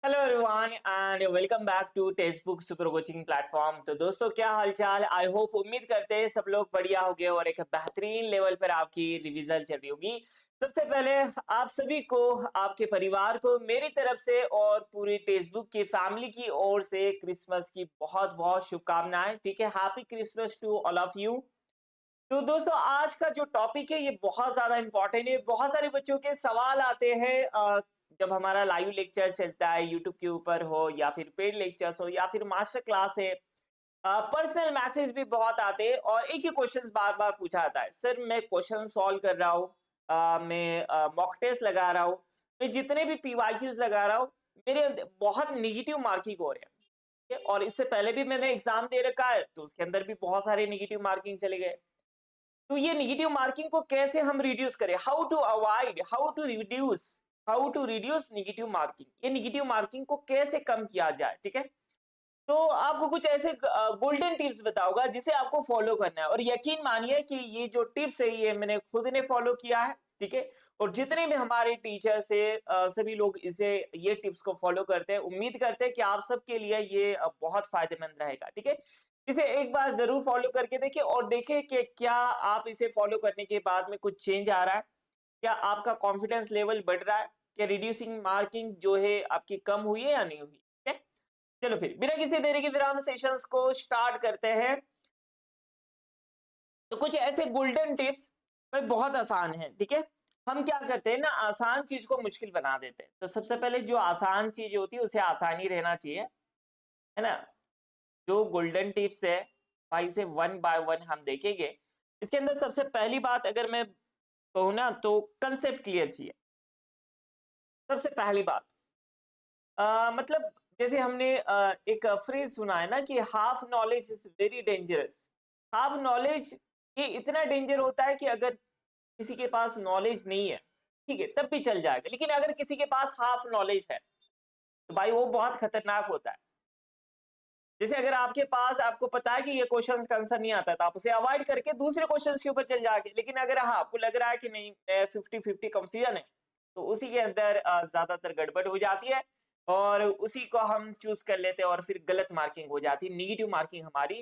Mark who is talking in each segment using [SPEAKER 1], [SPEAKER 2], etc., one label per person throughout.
[SPEAKER 1] Hello everyone and welcome back to textbook super coaching platform. तो दोस्तों क्या हालचाल, आई होप उम्मीद करते हैं सब लोग बढ़िया होंगे और एक बेहतरीन लेवल पर आपकी रिवीजन चल रही होगी। सबसे पहले आप सभी को, आपके परिवार को मेरी तरफ से और पूरी टेक्स्ट बुक की फैमिली की ओर से क्रिसमस की बहुत बहुत शुभकामनाएं। ठीक है, happy Christmas to all of you. तो दोस्तों आज का जो टॉपिक है ये बहुत ज्यादा इंपॉर्टेंट है। बहुत सारे बच्चों के सवाल आते हैं जब हमारा लाइव लेक्चर चलता है यूट्यूब के ऊपर हो या फिर पेड लेक्चर्स हो या फिर मास्टर क्लास है। पर्सनल मैसेज भी बहुत आते हैं और एक ही क्वेश्चन बार बार पूछा जाता है, सर मैं क्वेश्चन सॉल्व कर रहा हूँ, मैं मॉक टेस्ट लगा रहा हूँ, मैं जितने भी पीवाईक्यूज लगा रहा हूँ, मेरे बहुत निगेटिव मार्किंग हो रहे हैं। ठीक है? और इससे पहले भी मैंने एग्जाम दे रखा है तो उसके अंदर भी बहुत सारे निगेटिव मार्किंग चले गए। तो ये निगेटिव मार्किंग को कैसे हम रिड्यूस करें, how to avoid, how to reduce negative marking, ये निगेटिव मार्किंग को कैसे कम किया जाए। ठीक है, तो आपको कुछ ऐसे गोल्डन टिप्स बताऊंगा जिसे आपको फॉलो करना है और यकीन मानिए कि ये जो टिप्स है ये मैंने खुद ने फॉलो किया है। ठीक है, और जितने भी हमारे टीचर्स है सभी लोग इसे, ये टिप्स को फॉलो करते हैं। उम्मीद करते हैं कि आप सबके लिए ये बहुत फायदेमंद रहेगा। ठीक है, इसे एक बार जरूर फॉलो करके देखिए और देखिए कि क्या आप इसे फॉलो करने के बाद में कुछ चेंज आ रहा है, क्या आपका कॉन्फिडेंस लेवल बढ़ रहा है, क्या रिड्यूसिंग मार्किंग जो है आपकी कम हुई है या नहीं हुई। ठीक है, चलो फिर बिना किसी देरी के फिर हम सेशंस को स्टार्ट करते हैं। तो कुछ ऐसे गोल्डन टिप्स भाई बहुत आसान है। ठीक है, हम क्या करते हैं ना, आसान चीज को मुश्किल बना देते हैं। तो सबसे पहले जो आसान चीज होती है उसे आसानी रहना चाहिए, है ना। जो गोल्डन टिप्स है भाई से वन बाय वन हम देखेंगे। इसके अंदर सबसे पहली बात अगर मैं कहूँ ना तो कंसेप्ट क्लियर चाहिए। सबसे पहली बात मतलब जैसे हमने एक फ्रेज सुना है ना कि half knowledge is very dangerous. Half knowledge ये इतना डेंजर होता है कि अगर किसी के पास नॉलेज नहीं है, ठीक है, तब भी चल जाएगा, लेकिन अगर किसी के पास हाफ नॉलेज है तो भाई वो बहुत खतरनाक होता है। जैसे अगर आपके पास, आपको पता है कि ये क्वेश्चन का आंसर नहीं आता तो आप उसे अवॉइड करके दूसरे क्वेश्चन के ऊपर चल जाएंगे, लेकिन अगर हाँ आपको लग रहा है कि नहीं 50-50 कंफ्यूजन है तो उसी के अंदर ज्यादातर गड़बड़ हो जाती है और उसी को हम चूज कर लेते हैं और फिर गलत मार्किंग हो जाती है, निगेटिव मार्किंग हमारी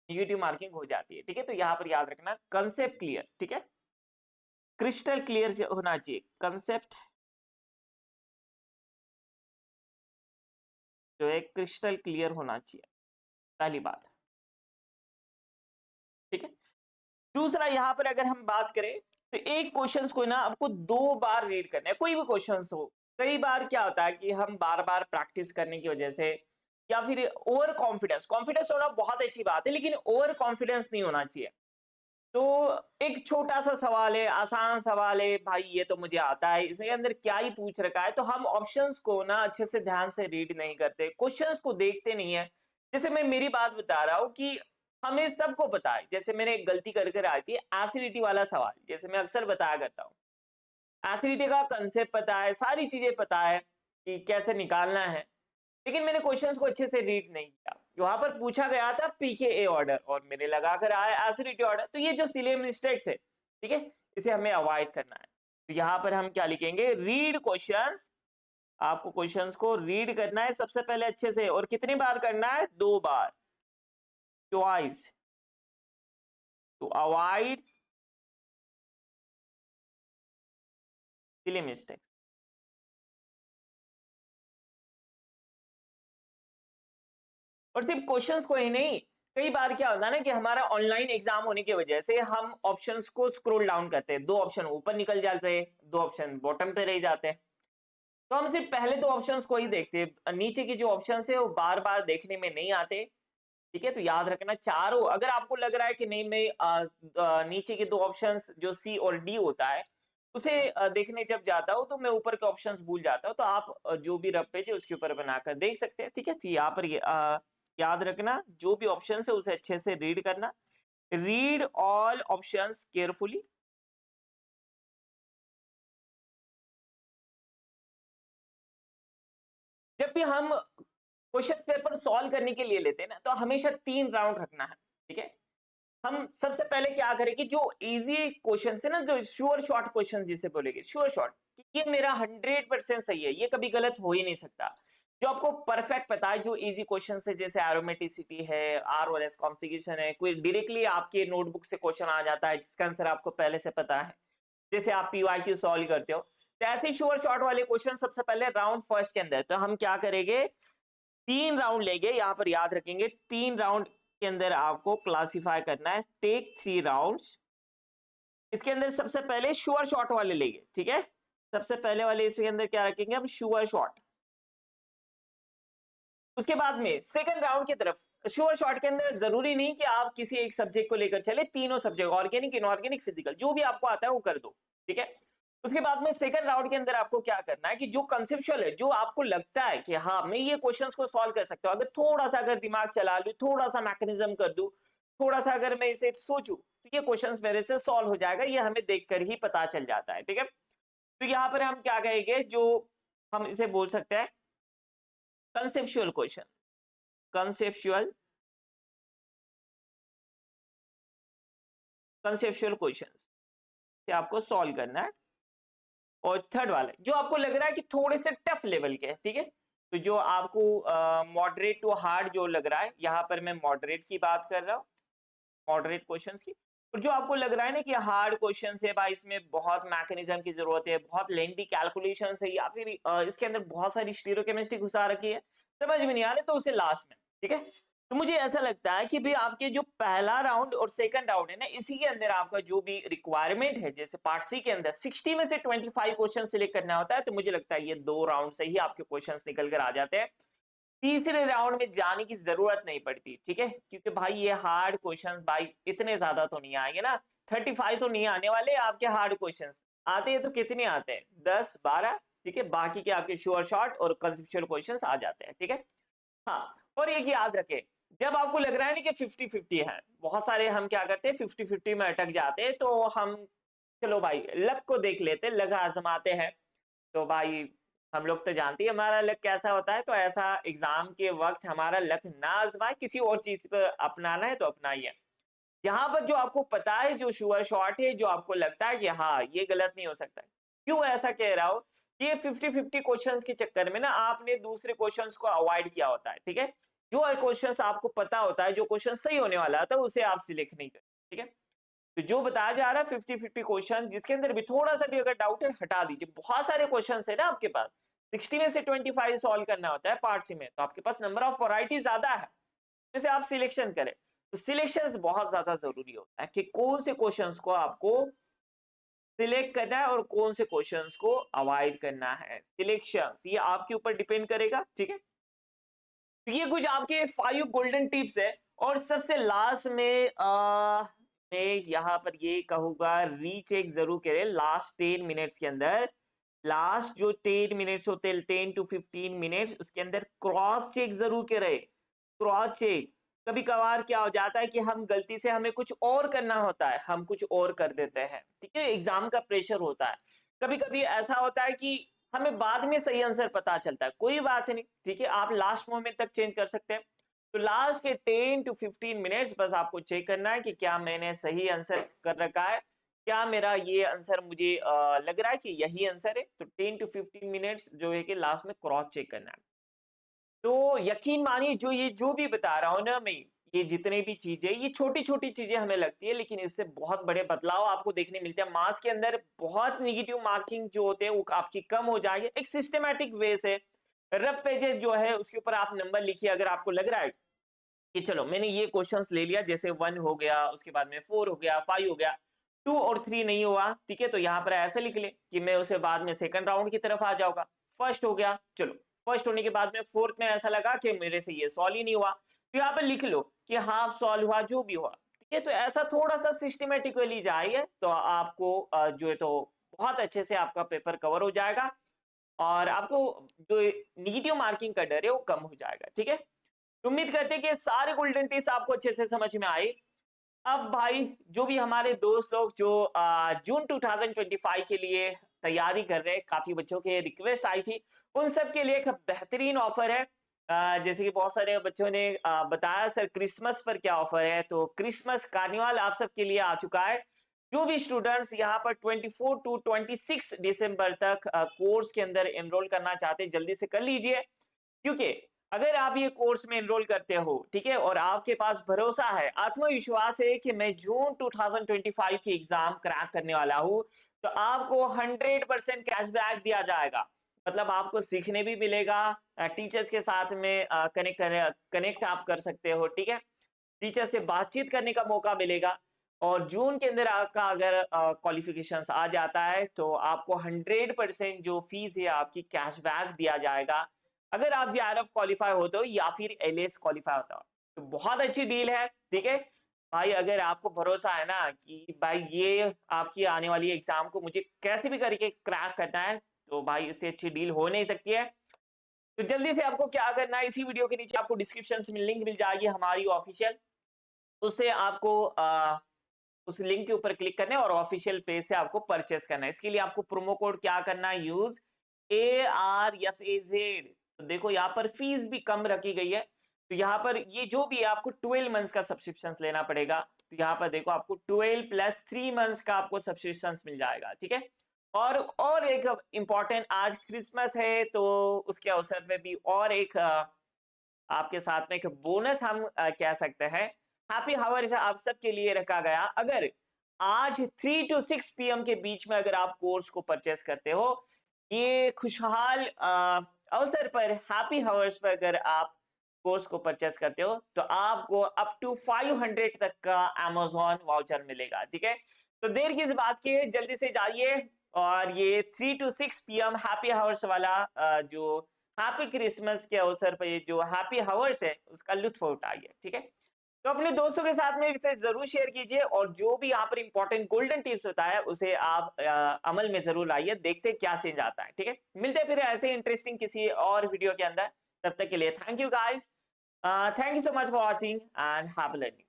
[SPEAKER 1] निगेटिव मार्किंग हो जाती है। ठीक है, तो यहाँ पर याद रखना कंसेप्ट क्लियर, ठीक है, क्रिस्टल क्लियर होना चाहिए कंसेप्ट, जो है क्रिस्टल क्लियर होना चाहिए, पहली बात। ठीक है, दूसरा यहाँ पर अगर हम बात करें तो एक क्वेश्चंस को ना आपको 2 बार रीड करना है, कोई भी क्वेश्चंस हो। कई बार क्या होता है कि हम बार बार प्रैक्टिस करने की वजह से या फिर ओवर कॉन्फिडेंस, कॉन्फिडेंस होना बहुत अच्छी बात है लेकिन ओवर कॉन्फिडेंस नहीं होना चाहिए। तो एक छोटा सा सवाल है, आसान सवाल है, भाई ये तो मुझे आता है, इसके अंदर क्या ही पूछ रखा है, तो हम ऑप्शंस को ना अच्छे से ध्यान से रीड नहीं करते, क्वेश्चंस को देखते नहीं है। जैसे मैं मेरी बात बता रहा हूँ कि हमें सबको पता है, जैसे मैंने एक गलती कर आई थी एसिडिटी वाला सवाल, जैसे मैं अक्सर बताया करता हूँ, एसिडिटी का कंसेप्ट पता है, सारी चीजें पता है कि कैसे निकालना है, लेकिन मैंने क्वेश्चंस को अच्छे से रीड नहीं किया। वहां पर पूछा गया था पीकेए ऑर्डर और मैंने लगाकर आया एसिडिटी ऑर्डर, तो ये जो सिली मिस्टेक्स है, ठीक है, इसे हमें अवॉइड करना है। तो यहाँ पर हम क्या लिखेंगे, रीड क्वेश्चंस, आपको क्वेश्चंस को रीड करना है सबसे पहले अच्छे से, और कितनी बार करना है, 2 बार, twice, to avoid silly mistakes. और सिर्फ क्वेश्चंस को ही नहीं, कई बार क्या होता है ना कि हमारा ऑनलाइन एग्जाम होने की वजह से हम ऑप्शंस को स्क्रॉल डाउन करते हैं, 2 ऑप्शन ऊपर निकल जाते हैं, 2 ऑप्शन बॉटम पे रह जाते हैं। तो हम सिर्फ पहले 2 ऑप्शंस को ही देखते हैं, नीचे के जो ऑप्शंस है वो बार बार देखने में नहीं आते। ठीक है, तो याद रखना चारों, अगर आपको लग रहा है कि नहीं मैं नीचे के 2 ऑप्शंस जो सी और डी होता है उसे देखने जब जाता हूं तो मैं ऊपर के ऑप्शंस भूल जाता हूं, तो आप जो भी रब पेज है उसके ऊपर बनाकर देख सकते हैं। ठीक है, तो यहाँ पर याद रखना जो भी ऑप्शन है उसे अच्छे से रीड करना, रीड ऑल ऑप्शंस केयरफुली। जब भी हम क्वेश्चन पेपर सॉल्व करने के लिए लेते हैं ना तो हमेशा 3 राउंड रखना है। ठीक है, हम सबसे पहले क्या करें कि जो इजी क्वेश्चन है ना, जो श्योर शॉर्ट क्वेश्चन जिसे बोलेंगे श्योर शॉर्ट, ये मेरा 100% सही है, ये कभी गलत हो ही नहीं सकता, जो आपको परफेक्ट पता है, जो इजी क्वेश्चन है जैसे एरोमेटिसिटी है, आर और एस कॉन्फ़िगरेशन है, कोई डायरेक्टली आपके नोटबुक से क्वेश्चन आ जाता है जिसका आंसर आपको पहले से पता है, जैसे आप पीवाईक्यू सॉल्व करते हो, तो ऐसे श्योर शॉर्ट वाले क्वेश्चन सबसे पहले राउंड फर्स्ट के अंदर, तो हम क्या करेंगे, 3 राउंड लेंगे, यहाँ पर याद रखेंगे 3 राउंड के अंदर आपको क्लासिफाई करना है, टेक 3 राउंड्स। इसके अंदर सबसे पहले श्योर शॉर्ट वाले लेंगे, ठीक है, सबसे पहले वाले इसके अंदर क्या रखेंगे हम, श्योर शॉर्ट। उसके बाद में सेकंड राउंड की तरफ श्योर शॉर्ट के अंदर जरूरी नहीं कि आप किसी एक सब्जेक्ट को लेकर चले, तीनों सब्जेक्ट ऑर्गेनिक, इनऑर्गेनिक, फिजिकल, जो भी आपको आता है वो कर दो, ठीक है। उसके बाद में सेकंड राउंड के अंदर आपको क्या करना है कि जो कंसेप्चुअल है, जो आपको लगता है कि हाँ मैं ये क्वेश्चंस को सॉल्व कर सकता हूँ, अगर थोड़ा सा अगर दिमाग चला लूं, थोड़ा सा मैकेनिज्म कर दूं, थोड़ा सा अगर मैं इसे सोचूं, तो ये क्वेश्चंस मेरे से सॉल्व हो जाएगा, ये हमें देखकर ही पता चल जाता है, ठीक है। तो यहाँ पर हम क्या कहेंगे, जो हम इसे बोल सकते हैं conceptual question, conceptual conceptual questions से आपको सॉल्व करना है। और थर्ड वाला जो आपको लग रहा है कि थोड़े से टफ लेवल के, ठीक है, तो जो आपको मॉडरेट टू हार्ड जो लग रहा है, यहां पर मैं मॉडरेट की बात कर रहा हूँ, मॉडरेट क्वेश्चंस की। और जो आपको लग रहा है ना कि हार्ड क्वेश्चन है भाई, इसमें बहुत मैकेनिज्म की जरूरत है, बहुत लेंथी कैलकुलेशन है, या फिर इसके अंदर बहुत सारी स्टीरियोकेमिस्ट्री घुसा रखी है, समझ में नहीं आ रहा, तो उसे लास्ट में, ठीक है। तो मुझे ऐसा लगता है कि भाई आपके जो पहला राउंड और सेकंड राउंड है ना, इसी के अंदर आपका जो भी रिक्वायरमेंट है, जैसे पार्ट सी के अंदर 60 में से 25 क्वेश्चन सिलेक्ट करना होता है, तो मुझे लगता है ये 2 राउंड से ही आपके क्वेश्चंस निकल कर आ जाते हैं, तीसरे राउंड में जाने की जरूरत नहीं पड़ती, ठीक है, क्योंकि भाई ये हार्ड क्वेश्चंस भाई इतने ज्यादा तो नहीं आएंगे ना, 35 तो नहीं आने वाले आपके हार्ड क्वेश्चंस, आते हैं तो कितने आते हैं, 10-12, ठीक है, बाकी के आपके श्योर शॉर्ट और कंसेप्चुअल क्वेश्चंस आ जाते हैं, ठीक है। हाँ, और एक याद रखें, जब आपको लग रहा है ना कि 50-50 है, बहुत सारे हम क्या करते हैं 50-50 में अटक जाते हैं, तो हम चलो भाई लक को देख लेते हैं, लक आजमाते हैं, तो भाई हम लोग तो जानते हैं हमारा लक कैसा होता है, तो ऐसा एग्जाम के वक्त हमारा लक ना आजमाए, किसी और चीज पर अपनाना है तो अपनाइए। यहाँ पर जो आपको पता है, जो श्योर शॉर्ट है, जो आपको लगता है कि हाँ ये गलत नहीं हो सकता, क्यों ऐसा कह रहा हूं, ये 50-50 क्वेश्चंस के चक्कर में ना आपने दूसरे क्वेश्चंस को अवॉइड किया होता है, ठीक है, जो क्वेश्चंस आपको पता होता है, जो क्वेश्चन सही होने वाला होता है, उसे आप सिलेक्ट नहीं करें, ठीक है। तो जो बताया जा रहा है 50-50 क्वेश्चन, जिसके अंदर भी थोड़ा सा भी अगर डाउट है हटा दीजिए, बहुत सारे क्वेश्चन है ना आपके पास, 60 में से 25 सॉल्व करना होता है पार्ट सी में, तो आपके पास नंबर ऑफ वैरायटी ज्यादा है, जैसे आप सिलेक्शन करें, तो सिलेक्शन बहुत ज्यादा जरूरी होता है कि कौन से क्वेश्चंस को आपको सिलेक्ट करना है और कौन से क्वेश्चंस को अवॉइड करना है, सिलेक्शंस ये आपके ऊपर डिपेंड करेगा, ठीक है। तो ये कुछ आपके 5 गोल्डन टिप्स है। और सबसे लास्ट में मैं यहाँ पर ये कहूंगा, रीचेक जरूर करें लास्ट 10 मिनट्स के अंदर, लास्ट जो 10 मिनट्स होते हैं, 10 to 15 मिनट्स, उसके अंदर क्रॉस चेक जरूर करें, क्रॉस चेक। कभी कभार क्या हो जाता है कि हम गलती से, हमें कुछ और करना होता है, हम कुछ और कर देते हैं, ठीक है, एग्जाम का प्रेशर होता है, कभी कभी ऐसा होता है कि हमें बाद में सही आंसर पता चलता है, कोई बात नहीं, ठीक है, आप लास्ट मोमेंट तक चेंज कर सकते हैं। तो लास्ट के 10 to 15 मिनट्स बस आपको चेक करना है कि क्या मैंने सही आंसर कर रखा है, क्या मेरा ये आंसर मुझे लग रहा है कि यही आंसर है, तो 10 to 15 मिनट्स जो है कि लास्ट में क्रॉस चेक करना है। तो यकीन मानिए, जो भी बता रहा हूं ना मैं, ये जितने भी चीजें, ये छोटी छोटी चीजें हमें लगती है, लेकिन इससे बहुत बड़े बदलाव आपको देखने मिलते हैं, मार्क्स के अंदर बहुत निगेटिव मार्किंग जो होते हैं वो आपकी कम हो जाएगी, एक सिस्टमैटिक वे से, रफ पेजेस जो है उसके ऊपर आप नंबर लिखिए, अगर आपको लग रहा है कि चलो मैंने ये क्वेश्चंस ले लिया, जैसे 1 हो गया, उसके बाद में 4 हो गया, 5 हो गया, 2 और 3 नहीं हुआ, ठीक है, तो यहाँ पर ऐसे लिख ले कि मैं उसे बाद में सेकंड राउंड की तरफ आ जाऊंगा, फर्स्ट हो गया, चलो फर्स्ट होने के बाद में फोर्थ में ऐसा लगा कि मेरे से ये सॉल्व ही नहीं हुआ, तो यहाँ पर लिख लो कि हाफ सॉल्व हुआ, जो भी हुआ, ठीक है, तो ऐसा थोड़ा सा सिस्टमेटिकली जाइए, तो आपको जो है तो बहुत अच्छे से आपका पेपर कवर हो जाएगा, और आपको जो निगेटिव मार्किंग का डर है वो कम हो जाएगा, ठीक है। उम्मीद करते हैं कि सारे गोल्डन टिप्स आपको अच्छे से समझ में आए। अब भाई जो भी हमारे दोस्त लोग जो जून 2025 के लिए तैयारी कर रहे हैं, काफी बच्चों के रिक्वेस्ट आई थी, उन सब के लिए एक बेहतरीन ऑफर है। जैसे कि बहुत सारे बच्चों ने बताया सर क्रिसमस पर क्या ऑफर है, तो क्रिसमस कार्निवाल आप सबके लिए आ चुका है। जो भी स्टूडेंट्स यहाँ पर 24 to 26 दिसंबर तक कोर्स के अंदर एनरोल करना चाहते हैं, जल्दी से कर लीजिए, क्योंकि अगर आप ये कोर्स में एनरोल करते हो, ठीक है, और आपके पास भरोसा है, आत्मविश्वास है कि मैं जून 2025 की एग्जाम क्रैक करने वाला हूं, तो आपको 100% कैशबैक दिया जाएगा। मतलब आपको सीखने भी मिलेगा, टीचर्स के साथ में कनेक्ट आप कर सकते हो, ठीक है, टीचर से बातचीत करने का मौका मिलेगा। और जून के अंदर आपका अगर क्वालिफिकेशंस आ जाता है तो आपको 100% जो फीस है आपकी कैशबैक दिया जाएगा, अगर आप जेआरएफ क्वालिफाई होते हो या फिर एलएस क्वालिफाई होता हो। तो बहुत अच्छी डील है, ठीक है भाई। अगर आपको भरोसा है ना कि भाई ये आपकी आने वाली एग्जाम को मुझे कैसे भी करके क्रैक करना है, तो भाई इससे अच्छी डील हो नहीं सकती है। तो जल्दी से आपको क्या करना है, इसी वीडियो के नीचे आपको डिस्क्रिप्शन में लिंक मिल जाएगी हमारी ऑफिशियल, उससे आपको उस लिंक के ऊपर क्लिक करना है और ऑफिशियल पेज से आपको परचेस करना है। इसके लिए आपको प्रोमो कोड क्या करना है, यूज ARFAZ। तो देखो यहाँ पर फीस भी कम रखी गई है, तो यहाँ पर ये जो भी है आपको 12 मंथ्स का सब्सक्रिप्शन लेना पड़ेगा। तो यहाँ पर देखो आपको 12 प्लस 3 मंथ्स का आपको सब्सक्रिप्शन मिल जाएगा, ठीक है। और एक इंपॉर्टेंट, आज क्रिसमस है तो उसके अवसर में भी और एक आपके साथ में एक बोनस हम कह सकते हैं, हैप्पी हावर आप सबके लिए रखा गया। अगर आज 3 to 6 PM के बीच में अगर आप कोर्स को परचेस करते हो, ये खुशहाल अवसर पर हैप्पी हावर्स पर अगर आप कोर्स को परचेस करते हो तो आपको अप टू 500 तक का Amazon वाउचर मिलेगा, ठीक है। तो देर किस बात की है, जल्दी से जाइए और ये 3 to 6 PM हैप्पी हावर्स वाला जो हैप्पी क्रिसमस के अवसर पर ये जो हैप्पी हावर्स है उसका लुत्फ उठाइए, ठीक है। तो अपने दोस्तों के साथ में इसे जरूर शेयर कीजिए और जो भी यहाँ पर इंपॉर्टेंट गोल्डन टिप्स होता है उसे आप अमल में जरूर लाइए, देखते क्या चेंज आता है, ठीक है। मिलते फिर ऐसे इंटरेस्टिंग किसी और वीडियो के अंदर, तब तक के लिए thank you guys, thank you so much for watching and have a learning.